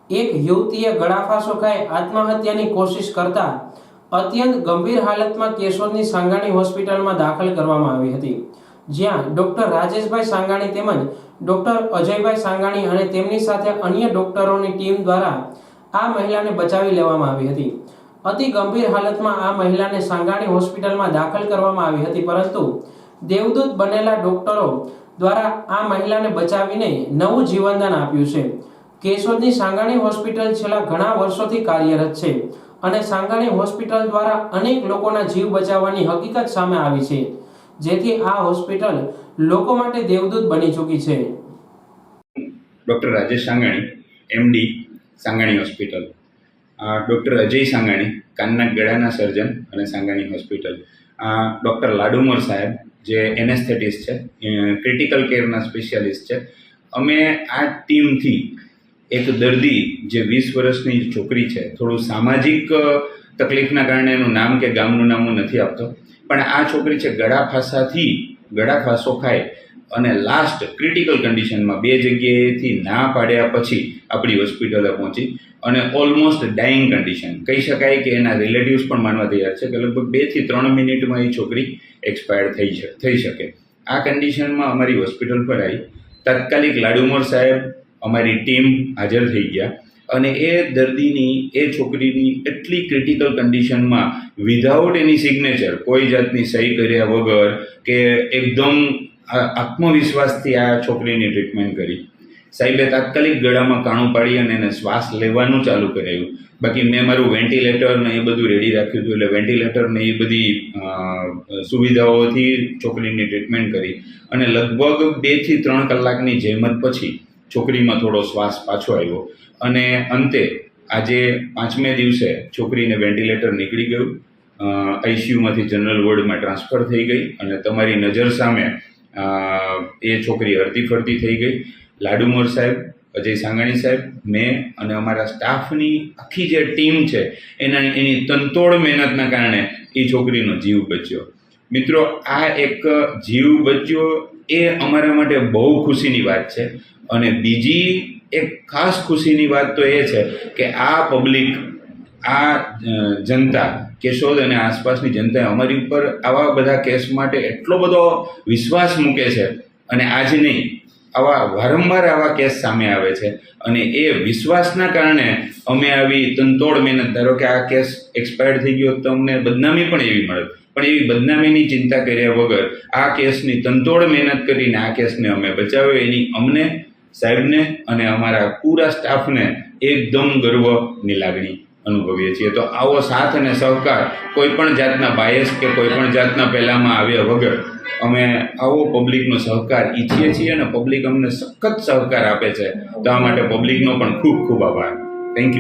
એક યુવતીએ ગળાફાંસો ખાઈ આત્મહત્યાની કોશિશ કરતા અત્યંત ગંભીર હાલતમાં કેશોદની સાંગાણી હોસ્પિટલમાં દાખલ કરવામાં આવી હતી, જ્યાં ડોક્ટર રાજેશભાઈ સાંગાણી તેમજ ડોક્ટર અજયભાઈ સાંગાણી અને તેમની સાથે અન્ય ડોક્ટરોની ટીમ દ્વારા આ મહિલાને બચાવી લેવામાં આવી હતી। અતિ ગંભીર હાલતમાં આ મહિલાને સાંગાણી હોસ્પિટલમાં દાખલ કરવામાં આવી હતી, પરંતુ દેવદૂત બનેલા ડોક્ટરો દ્વારા આ મહિલાને બચાવીને નવું જીવનદાન આપ્યું છે। કેશોદની સાંગાણી હોસ્પિટલ છેલ્લા ઘણા વર્ષોથી કાર્યરત છે અને સાંગાણી હોસ્પિટલ દ્વારા અનેક લોકોના જીવ બચાવવાની હકીકત સામે આવી છે, જેથી આ હોસ્પિટલ લોકો માટે દેવદૂત બની ચૂકી છે। Doctor Rajesh Sangani, MD, Sangani hospital. Doctor Ajay Sangani, કાનના ગળાના સર્જન અને સાંગાણી હોસ્પિટલ। ડૉક્ટર લાડુમોર સાહેબ, જે એનેસ્થેટિસ્ટ છે, ક્રિટિકલ કેરના સ્પેશિયાલિસ્ટ છે। અમે આ ટીમથી એક દર્દી જે 20 વર્ષની છોકરી છે, થોડું સામાજિક તકલીફના કારણે એનું નામ કે ગામનું નામ હું નથી આપતો, પણ આ છોકરી છે ગળાફાંસો ખાય અને લાસ્ટ ક્રિટિકલ કન્ડિશનમાં 2 જગ્યાએથી ના પાડ્યા પછી આપણી હોસ્પિટલે પહોંચી અને ઓલમોસ્ટ ડાઇંગ કન્ડિશન કહી શકાય કે એના રિલેટિવ્સ પણ માનવા તૈયાર છે કે લગભગ 2 થી 3 મિનિટમાં એ છોકરી એક્સપાયર થઈ શકે। આ કન્ડિશનમાં અમારી હોસ્પિટલ પર આવી, તાત્કાલિક લાડુમોર સાહેબ, અમારી ટીમ હાજર થઈ ગયા અને એ દર્દીની, એ છોકરીની એટલી ક્રિટિકલ કન્ડિશનમાં વિધાઉટ એની સિગ્નેચર, કોઈ જાતની સહી કર્યા વગર કે એકદમ આત્મવિશ્વાસથી આ છોકરીની ટ્રીટમેન્ટ કરી। સાહેબે તાત્કાલિક ગળામાં કાણું પાડી અને એને શ્વાસ લેવાનું ચાલુ કરાવ્યું। બાકી મેં મારું વેન્ટિલેટર ને એ બધું રેડી રાખ્યું હતું, એટલે વેન્ટિલેટર ને એ બધી સુવિધાઓથી છોકરીની ટ્રીટમેન્ટ કરી અને લગભગ 2 થી 3 કલાકની જહેમત પછી છોકરીમાં થોડો શ્વાસ પાછો આવ્યો અને અંતે આજે 5મે દિવસે છોકરીને વેન્ટિલેટર નીકળી ગયું, આઈસીયુમાંથી જનરલ વોર્ડમાં ટ્રાન્સફર થઈ ગઈ અને તમારી નજર સામે એ છોકરી હરતી ફરતી થઈ ગઈ। લાડુમોર સાહેબ, અજય સાંગાણી સાહેબ, મેં અને અમારા સ્ટાફની આખી જે ટીમ છે એની તનતોડ મહેનતના કારણે એ છોકરીનો જીવ બચ્યો। મિત્રો, આ એક જીવ બચ્યો એ અમારા માટે બહુ ખુશીની વાત છે અને બીજી એક ખાસ ખુશીની વાત તો એ છે કે આ પબ્લિક, આ જનતા, કેશોદ અને આસપાસની જનતાએ અમારી ઉપર આવા બધા કેસ માટે એટલો બધો વિશ્વાસ મૂકે છે અને આજ નહીં, વારંવાર આવા કેસ સામે આવે છે અને એ વિશ્વાસના કારણે અમે આવી તનતોડ મહેનત, ધારો કે આ કેસ એક્સપાયર્ડ થઈ ગયો તો અમને બદનામી પણ એવી મળે, પણ એવી બદનામીની ચિંતા કર્યા વગર આ કેસની તનતોડ મહેનત કરીને આ કેસને અમે બચાવ્યો, એની અમને, સાહેબને અને અમારા પૂરા સ્ટાફને એકદમ ગર્વની લાગણી અનુભવીએ છીએ। તો આવો સાથ અને સહકાર, કોઈ પણ જાતના બાયસ કે કોઈ પણ જાતના પહેલામાં આવ્યા વગર અમે આવો પબ્લિકનો સહકાર ઈચ્છીએ છીએ અને પબ્લિક અમને સખત સહકાર આપે છે, તો આ માટે પબ્લિકનો પણ ખૂબ ખૂબ આભાર।